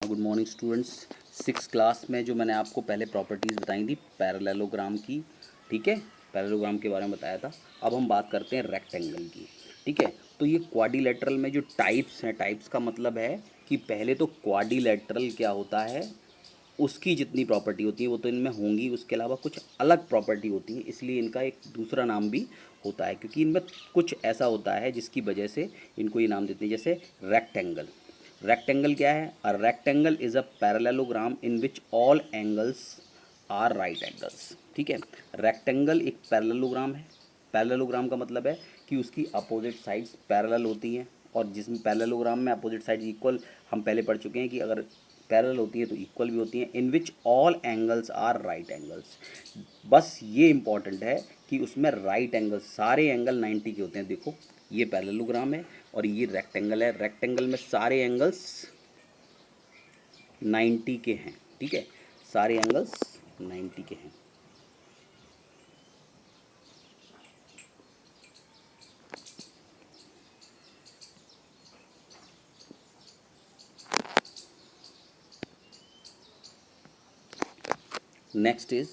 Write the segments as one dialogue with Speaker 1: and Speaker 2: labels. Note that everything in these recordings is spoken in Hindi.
Speaker 1: Good morning students. 6 क्लास में जो मैंने आपको पहले प्रॉपर्टीज़ बताई थी पैरेललोग्राम की, ठीक है, पैरेललोग्राम के बारे में बताया था। अब हम बात करते हैं रेक्टेंगल की, ठीक है। तो ये क्वाड्रिलेटरल में जो टाइप्स हैं, टाइप्स का मतलब है कि पहले तो क्वाड्रिलेटरल क्या होता है, उसकी जितनी प्रॉपर्टी होती है वो तो इनमें होंगी, उसके अलावा कुछ अलग प्रॉपर्टी होती है, इसलिए इनका एक दूसरा नाम भी होता है, क्योंकि इनमें कुछ ऐसा होता है जिसकी वजह से इनको ये नाम देते हैं। जैसे रेक्टेंगल, रेक्टेंगल क्या है? A rectangle is a parallelogram in which all angles are right angles, ठीक है। रेक्टेंगल एक पैरेललोग्राम है। पैरेललोग्राम का मतलब है कि उसकी अपोजिट साइड्स पैरेलल होती हैं, और जिसमें पैरेललोग्राम में अपोजिट साइड्स इक्वल, हम पहले पढ़ चुके हैं कि अगर पैरेलल होती है तो इक्वल भी होती हैं। In which all angles are right angles, बस ये इंपॉर्टेंट है कि उसमें राइट एंगल, सारे एंगल 90 के होते हैं। देखो ये पैरेललोग्राम है और ये रेक्टेंगल है, रेक्टेंगल में सारे एंगल्स 90 के हैं, ठीक है, सारे एंगल्स 90 के हैं। Next is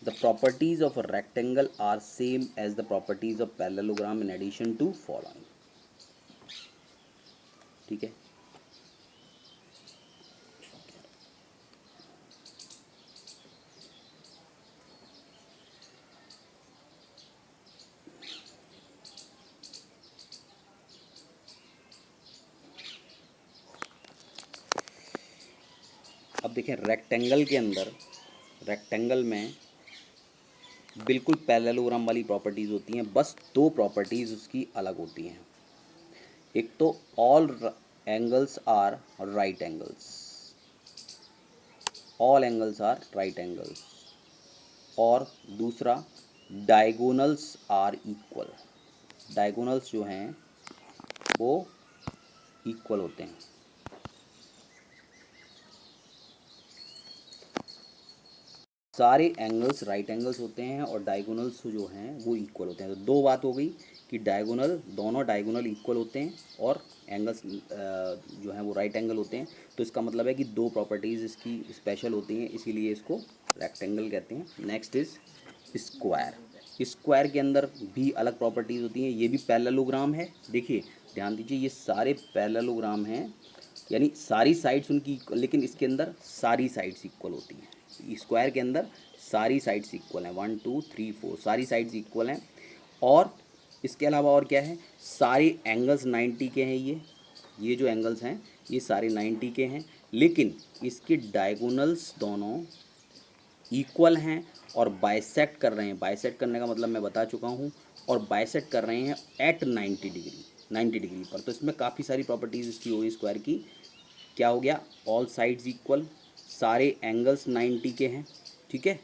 Speaker 1: the properties of a rectangle are same as the properties of parallelogram in addition to following, ठीक है। अब देखें रेक्टेंगल के अंदर, रेक्टेंगल में बिल्कुल पैरेललोग्राम वाली प्रॉपर्टीज़ होती हैं, बस दो प्रॉपर्टीज़ उसकी अलग होती हैं। एक तो all angles are right angles, all angles are right angles, और दूसरा डायगोनल्स आर इक्वल, डायगोनल्स जो हैं वो इक्वल होते हैं। सारे एंगल्स राइट एंगल्स होते हैं और डायगोनल्स जो हैं वो इक्वल होते हैं। तो दो बात हो गई कि डायगोनल, दोनों डायगोनल इक्वल होते हैं और एंगल्स जो हैं वो राइट एंगल होते हैं। तो इसका मतलब है कि दो प्रॉपर्टीज़ इसकी स्पेशल होती हैं, इसीलिए इसको रेक्टेंगल कहते हैं। Next is square. स्क्वायर के अंदर भी अलग प्रॉपर्टीज़ होती हैं, ये भी पैरेललोग्राम है। देखिए ध्यान दीजिए, ये सारे पैरेललोग्राम हैं, यानी सारी साइड्स उनकी, लेकिन इसके अंदर सारी साइड्स इक्वल होती हैं। स्क्वायर के अंदर सारी साइड्स इक्वल हैं, 1 2 3 4 सारी साइड्स इक्वल हैं। और इसके अलावा और क्या है, सारे एंगल्स 90 के हैं। ये जो एंगल्स हैं ये सारे 90 के हैं, लेकिन इसके डायगोनल्स दोनों इक्वल हैं और बाइसेक्ट कर रहे हैं। बाइसेक्ट करने का मतलब मैं बता चुका हूँ, और बाइसेक्ट कर रहे हैं एट 90 डिग्री, 90 डिग्री पर। तो इसमें काफ़ी सारी प्रॉपर्टीज़ इसकी होगी स्क्वायर की। क्या हो गया, ऑल साइड्स इक्वल, सारे एंगल्स 90 के हैं, ठीक है,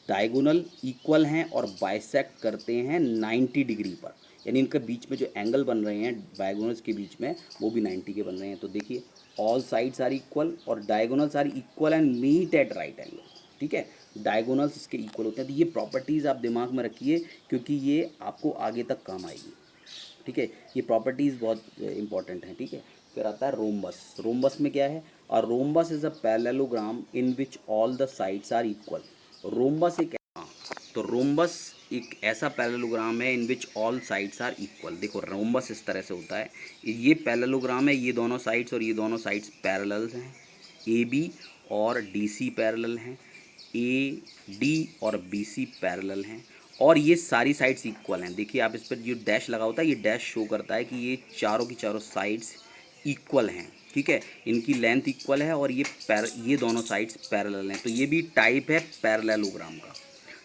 Speaker 1: डायगोनल इक्वल हैं और बाइसेक्ट करते हैं 90 डिग्री पर, यानी इनके बीच में जो एंगल बन रहे हैं डायगोनल्स के बीच में वो भी 90 के बन रहे हैं। तो देखिए ऑल साइड्स आर इक्वल और diagonals are equal and meet at right angle, ठीक है, डायगोनल्स इसके इक्वल होते हैं। तो ये प्रॉपर्टीज़ आप दिमाग में रखिए, क्योंकि ये आपको आगे तक काम आएगी, ठीक है। ये प्रॉपर्टीज़ बहुत इंपॉर्टेंट हैं, ठीक है। फिर आता है रोम्बस। रोम्बस में क्या है, और rhombus is a parallelogram in which all the sides are equal. Rhombus एक, तो रोम्बस एक ऐसा पैरेललोग्राम है in which all sides are equal. देखो रोम्बस इस तरह से होता है, ये पैरेललोग्राम है, ये दोनों साइड्स और ये दोनों साइड्स पैरेलल हैं, ए बी और डी सी पैरेलल हैं, ए डी और बी सी पैरेलल हैं, और ये सारी साइड्स इक्वल हैं। देखिए आप इस पर जो डैश लगा होता है, ये डैश शो करता है कि ये चारों की चारों साइड्स इक्वल हैं, ठीक है, इनकी लेंथ इक्वल है और ये दोनों साइड्स पैरेलल हैं। तो ये भी टाइप है पैरेललोग्राम का,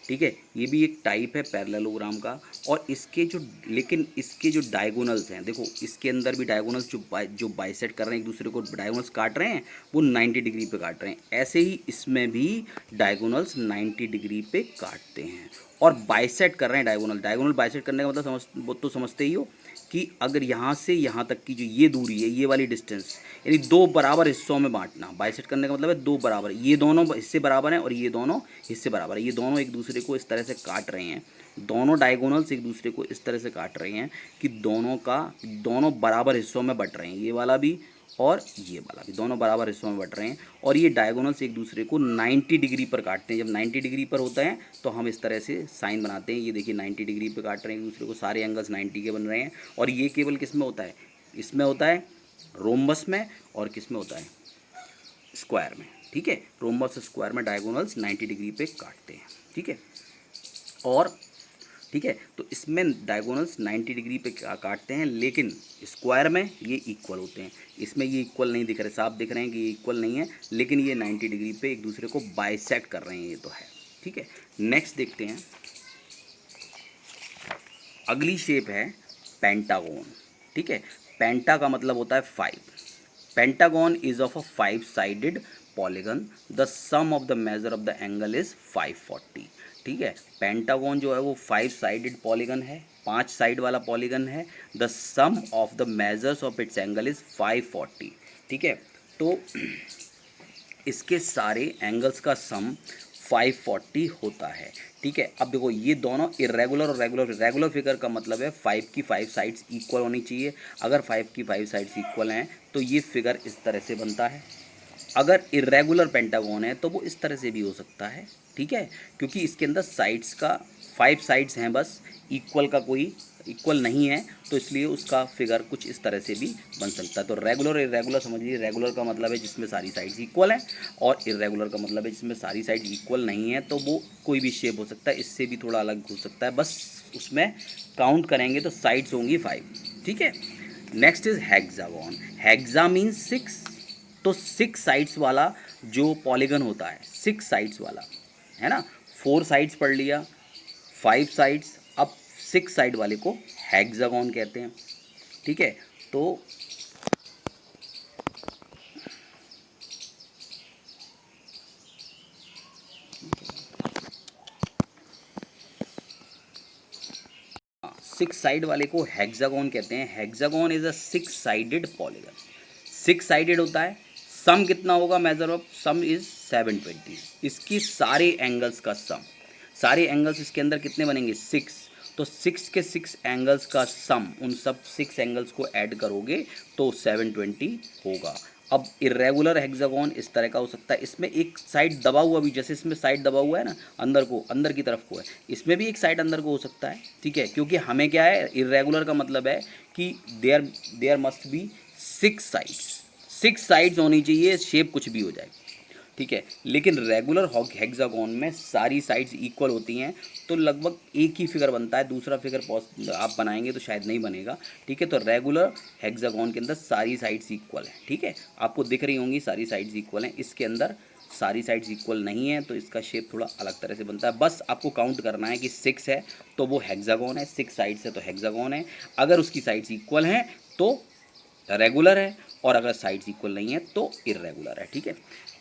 Speaker 1: ठीक है, ये भी एक टाइप है पैरेललोग्राम का। और इसके जो, लेकिन इसके जो डायगोनल्स हैं, देखो इसके अंदर भी डायगोनल्स जो बाइसेक्ट कर रहे हैं, एक दूसरे को डायगोनल्स काट रहे हैं, वो 90 डिग्री पे काट रहे हैं। ऐसे ही इसमें भी डायगोनल्स 90 डिग्री पे काटते हैं और बाइसेक्ट कर रहे हैं डायगोनल। डायगोनल बाइसेक्ट करने का मतलब वो तो समझते ही हो कि अगर यहाँ से यहाँ तक की जो ये दूरी है, ये वाली डिस्टेंस, यानी दो बराबर हिस्सों में बांटना। बाइसेक्ट करने का मतलब है दो बराबर, ये दोनों हिस्से बराबर हैं और ये दोनों हिस्से बराबर हैं, ये दोनों एक दूसरे को इस तरह से काट रहे हैं, दोनों डायगोनल्स एक दूसरे को इस तरह से काट रहे हैं कि दोनों बराबर हिस्सों में बट रहे हैं, ये वाला भी और ये वाला भी दोनों बराबर हिस्सों में बट रहे हैं। और ये डायगोनल्स एक दूसरे को 90 डिग्री पर काटते हैं। जब 90 डिग्री पर होता है तो हम इस तरह से साइन बनाते हैं, ये देखिए 90 डिग्री पर काट रहे हैं एक दूसरे को, सारे एंगल्स 90 के बन रहे हैं। और ये केवल किस में होता है, इसमें होता है रोम्बस में, और किस में होता है, स्क्वायर में। ठीक है, रोम्बस स्क्वायर में डायगोनल्स 90 डिग्री पे काटते हैं। ठीक है, और ठीक है, तो इसमें डायगोनल्स 90 डिग्री पे काटते हैं, लेकिन स्क्वायर में ये इक्वल होते हैं। इसमें ये इक्वल नहीं दिख रहे, साफ दिख रहे हैं कि ये इक्वल नहीं है, लेकिन ये 90 डिग्री पे एक दूसरे को बाइसेक्ट कर रहे हैं, ये तो है। ठीक है, नेक्स्ट देखते हैं, अगली शेप है पेंटागोन। ठीक है, पेंटा का मतलब होता है 5। Pentagon is of a 5 sided polygon, the sum of the measure of the angle is 540। ठीक है, पेंटागन जो है वो 5 साइडेड पॉलीगन है, 5 साइड वाला पॉलीगन है। The sum of the measures of its angle is 540। ठीक है, तो इसके सारे एंगल्स का सम 540 होता है। ठीक है, अब देखो ये दोनों इरेगुलर और रेगुलर फिगर का मतलब है 5 की 5 साइड्स इक्वल होनी चाहिए। अगर 5 की 5 साइड्स इक्वल हैं तो ये फिगर इस तरह से बनता है। अगर इरेगुलर पेंटागन है तो वो इस तरह से भी हो सकता है। ठीक है, क्योंकि इसके अंदर साइड्स का 5 साइड्स हैं, बस इक्वल का कोई इक्वल नहीं है, तो इसलिए उसका फिगर कुछ इस तरह से भी बन सकता है। तो रेगुलर इरेगुलर समझ लीजिए, रेगुलर का मतलब है जिसमें सारी साइड्स इक्वल हैं, और इरेगुलर का मतलब है जिसमें सारी साइड्स इक्वल नहीं है, तो वो कोई भी शेप हो सकता है, इससे भी थोड़ा अलग हो सकता है, बस उसमें काउंट करेंगे तो साइड्स होंगी 5। ठीक है, next is hexagon. Hexa means 6, तो 6 साइड्स वाला जो पॉलीगन होता है, 6 साइड्स वाला है ना, 4 साइड्स पढ़ लिया, 5 साइड्स, अब 6 साइड वाले को हेक्सागोन कहते हैं। ठीक है, तो सिक्स साइड वाले को हेक्सागोन कहते हैं। Hexagon is a 6 sided polygon. 6 sided होता है, सम कितना होगा, मेजर ऑफ सम इज 720। इसकी सारे एंगल्स का सम, सारे एंगल्स इसके अंदर कितने बनेंगे, 6, तो 6 के 6 एंगल्स का सम, उन सब 6 एंगल्स को ऐड करोगे तो 720 होगा। अब इरेगुलर हेक्सागोन इस तरह का हो सकता है, इसमें एक साइड दबा हुआ भी, जैसे इसमें साइड दबा हुआ है ना, अंदर की तरफ को है, इसमें भी एक साइड अंदर को हो सकता है। ठीक है, क्योंकि हमें क्या है, इरेगुलर का मतलब है कि there must be 6 sides, 6 sides होनी चाहिए, शेप कुछ भी हो जाए। ठीक है, लेकिन रेगुलर हेक्सागोन में सारी साइड्स इक्वल होती हैं, तो लगभग एक ही फिगर बनता है, दूसरा फिगर आप बनाएंगे तो शायद नहीं बनेगा। ठीक है, तो रेगुलर हेक्सागोन के अंदर सारी साइड्स इक्वल हैं। ठीक है, आपको दिख रही होंगी सारी साइड्स इक्वल हैं, इसके अंदर सारी साइड्स इक्वल नहीं है, तो इसका शेप थोड़ा अलग तरह से बनता है। बस आपको काउंट करना है कि 6 है तो वो हेक्सागोन है, 6 साइड्स है तो हेक्सागोन है। अगर उसकी साइड्स इक्वल हैं तो रेगुलर है, और अगर साइड्स इक्वल नहीं है तो इरेगुलर है। ठीक है,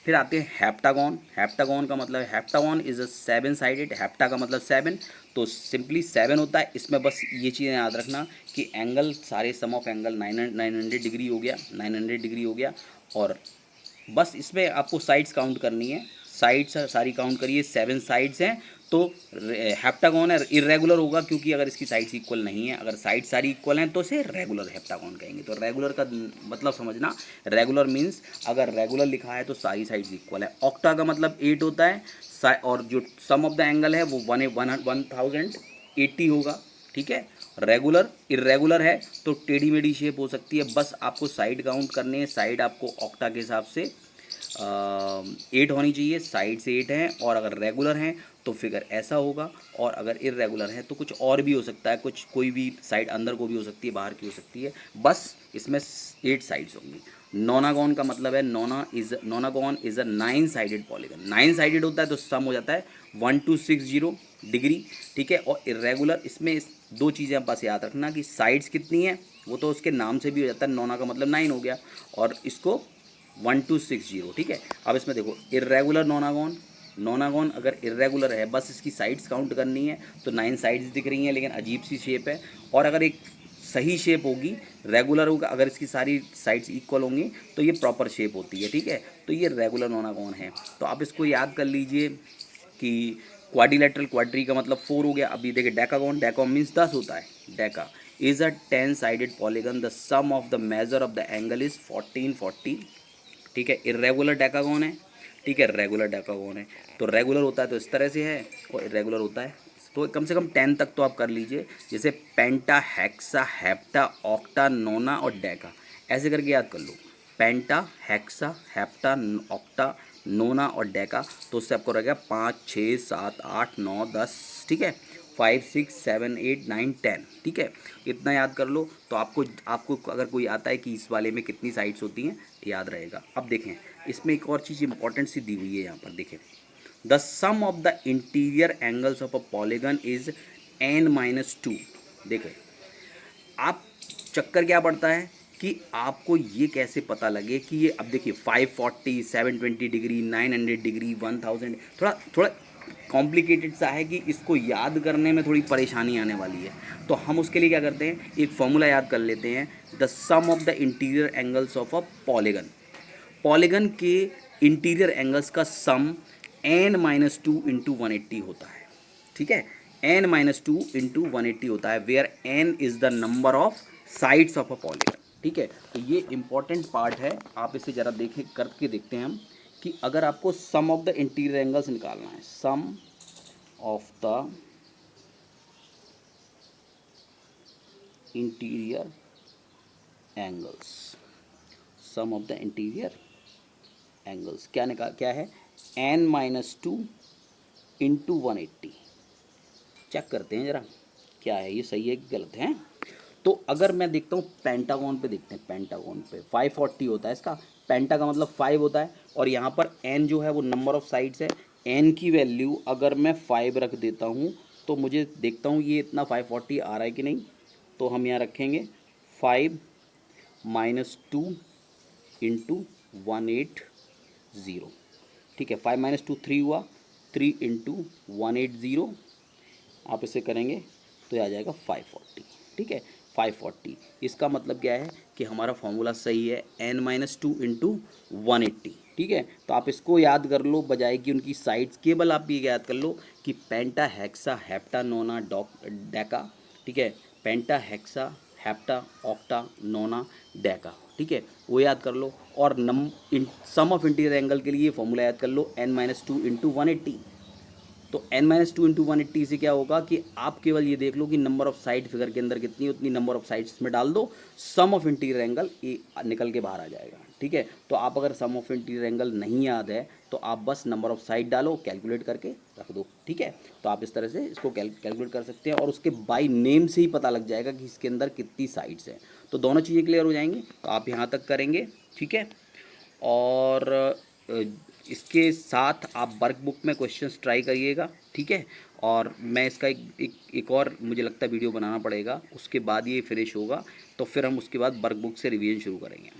Speaker 1: फिर आते हैं हेप्टागोन। हेप्टागोन का मतलब है, heptagon is a 7 sided, hepta का मतलब 7, तो सिंपली 7 होता है। इसमें बस ये चीज़ें याद रखना कि एंगल, सारे सम ऑफ एंगल 900 डिग्री हो गया, 900 डिग्री हो गया, और बस इसमें आपको साइड्स काउंट करनी है, साइड्स सारी काउंट करिए, 7 साइड्स हैं, तो हेप्टागोन है। इरेगुलर होगा क्योंकि अगर इसकी साइड्स इक्वल नहीं है, अगर साइड सारी इक्वल हैं तो इसे रेगुलर हेप्टागोन कहेंगे। तो रेगुलर का मतलब समझना, रेगुलर मीन्स अगर रेगुलर लिखा है तो सारी साइड्स इक्वल है। ऑक्टा का मतलब 8 होता है, और जो सम ऑफ द एंगल है वो 1080 होगा। ठीक है, रेगुलर इरेगुलर है तो टेढ़ी मेढ़ी शेप हो सकती है, बस आपको साइड काउंट करनी है। साइड आपको ऑक्टा के हिसाब से 8 होनी चाहिए, साइड से 8 हैं, और अगर रेगुलर हैं तो फिगर ऐसा होगा, और अगर इरेगुलर है तो कुछ और भी हो सकता है, कुछ कोई भी साइड अंदर को भी हो सकती है, बाहर की हो सकती है, बस इसमें 8 साइड्स होंगी। नोनागोन का मतलब है, nonagon is a 9 sided polygon. 9 sided होता है तो सम हो जाता है 1260 डिग्री। ठीक है, और इरेगुलर, इसमें दो चीज़ें आप बस याद रखना कि साइड्स कितनी है, वो तो उसके नाम से भी हो जाता है, नोना का मतलब 9 हो गया, और इसको 1260। ठीक है, अब इसमें देखो इरेगुलर नोनागोन, नोनागोन अगर इरेगुलर है, बस इसकी साइड्स काउंट करनी है, तो 9 साइड्स दिख रही हैं लेकिन अजीब सी शेप है। और अगर एक सही शेप होगी, रेगुलर होगा, अगर इसकी सारी साइड्स इक्वल होंगी तो ये प्रॉपर शेप होती है, ठीक है। तो ये रेगुलर नोनाकॉन है। तो आप इसको याद कर लीजिए कि क्वाड्रिलेटरल, क्वाड्री का मतलब 4 हो गया। अभी देखिए डेकागोन, डेकागोन मीन्स 10 होता है। Deca is a 10 sided polygon, the sum of the measure of the angle is 1440, ठीक है। इरेगुलर डेकागोन है, ठीक है, रेगुलर डेकागोन है। तो रेगुलर होता है तो इस तरह से है, और इरेगुलर होता है तो कम से कम 10 तक तो आप कर लीजिए, जैसे पेंटा, हेक्सा, हेप्टा, ऑक्टा, नोना और डेका, ऐसे करके याद कर लो। पेंटा, हेक्सा, हेप्टा, ऑक्टा, नोना और डेका। तो उससे आपको रहेगा 5 6 7 8 9 10, ठीक है, 5 6 7 8 9 10, ठीक है। इतना याद कर लो तो आपको आपको अगर कोई आता है कि इस वाले में कितनी साइड्स होती हैं याद रहेगा। अब देखें, इसमें एक और चीज़ इंपॉर्टेंट सी दी हुई है यहाँ पर, देखें, the sum of the interior angles of a polygon is n-2। देखें, आप चक्कर क्या पड़ता है कि आपको ये कैसे पता लगे कि ये, अब देखिए 540, 720 डिग्री, 900 डिग्री, 1000, थोड़ा थोड़ा कॉम्प्लिकेटेड सा है कि इसको याद करने में थोड़ी परेशानी आने वाली है। तो हम उसके लिए क्या करते हैं, एक फॉर्मूला याद कर लेते हैं, the sum of the interior angles of a polygon. Polygon के इंटीरियर एंगल्स का सम n-2 इंटू 180 होता है, ठीक है। n-2 इंटू 180 होता है, where n is the number of sides of a polygon, ठीक है। तो ये इंपॉर्टेंट पार्ट है, आप इसे ज़रा देखें, करके देखते हैं हम कि अगर आपको sum of the interior angles निकालना है, sum of the interior angles, sum of the interior angles क्या है, n-2 इंटू 180। चेक करते हैं ज़रा क्या है, ये सही है कि गलत है। तो अगर मैं देखता हूँ पेंटागन पे, देखते हैं पेंटागन पे 540 होता है इसका, पेंटा का मतलब 5 होता है, और यहाँ पर n जो है वो नंबर ऑफ साइड्स है। n की वैल्यू अगर मैं 5 रख देता हूँ तो मुझे देखता हूँ ये इतना 540 आ रहा है कि नहीं। तो हम यहाँ रखेंगे 5 - 2 इंटू 180, ठीक है। 5 - 2 3 हुआ, 3 इंटू 180, आप इसे करेंगे तो आ जाएगा 540, ठीक है, 540। इसका मतलब क्या है कि हमारा फॉर्मूला सही है, n-2 इंटू 180, ठीक है। तो आप इसको याद कर लो, बजाय कि उनकी साइड्स, केवल आप ये याद कर लो कि पेंटा, हेक्सा, हेप्टा, नोना, डेका, ठीक है। पेंटा, हेक्सा, हेप्टा, ऑक्टा, नोना, डेका, ठीक है, वो याद कर लो। और सम ऑफ इंटीरियर एंगल के लिए फॉर्मूला याद कर लो, n-2 इंटू 180। तो n-2 इंटू 180 से क्या होगा कि आप केवल ये देख लो कि नंबर ऑफ साइड फिगर के अंदर कितनी, उतनी नंबर ऑफ साइड्स में डाल दो, सम ऑफ इंटीरियर एंगल निकल के बाहर आ जाएगा, ठीक है। तो आप अगर सम ऑफ इंटीरियर एंगल नहीं याद है तो आप बस नंबर ऑफ साइड डालो, कैलकुलेट करके रख दो, ठीक है। तो आप इस तरह से इसको कैलकुलेट कर सकते हैं, और उसके बाई नेम से ही पता लग जाएगा कि इसके अंदर कितनी साइड्स हैं। तो दोनों चीज़ें क्लियर हो जाएंगी। तो आप यहाँ तक करेंगे, ठीक है। और इसके साथ आप वर्कबुक में क्वेश्चंस ट्राई करिएगा, ठीक है। और मैं इसका एक और मुझे लगता है वीडियो बनाना पड़ेगा, उसके बाद ये फिनिश होगा, तो फिर हम उसके बाद वर्कबुक से रिवीजन शुरू करेंगे।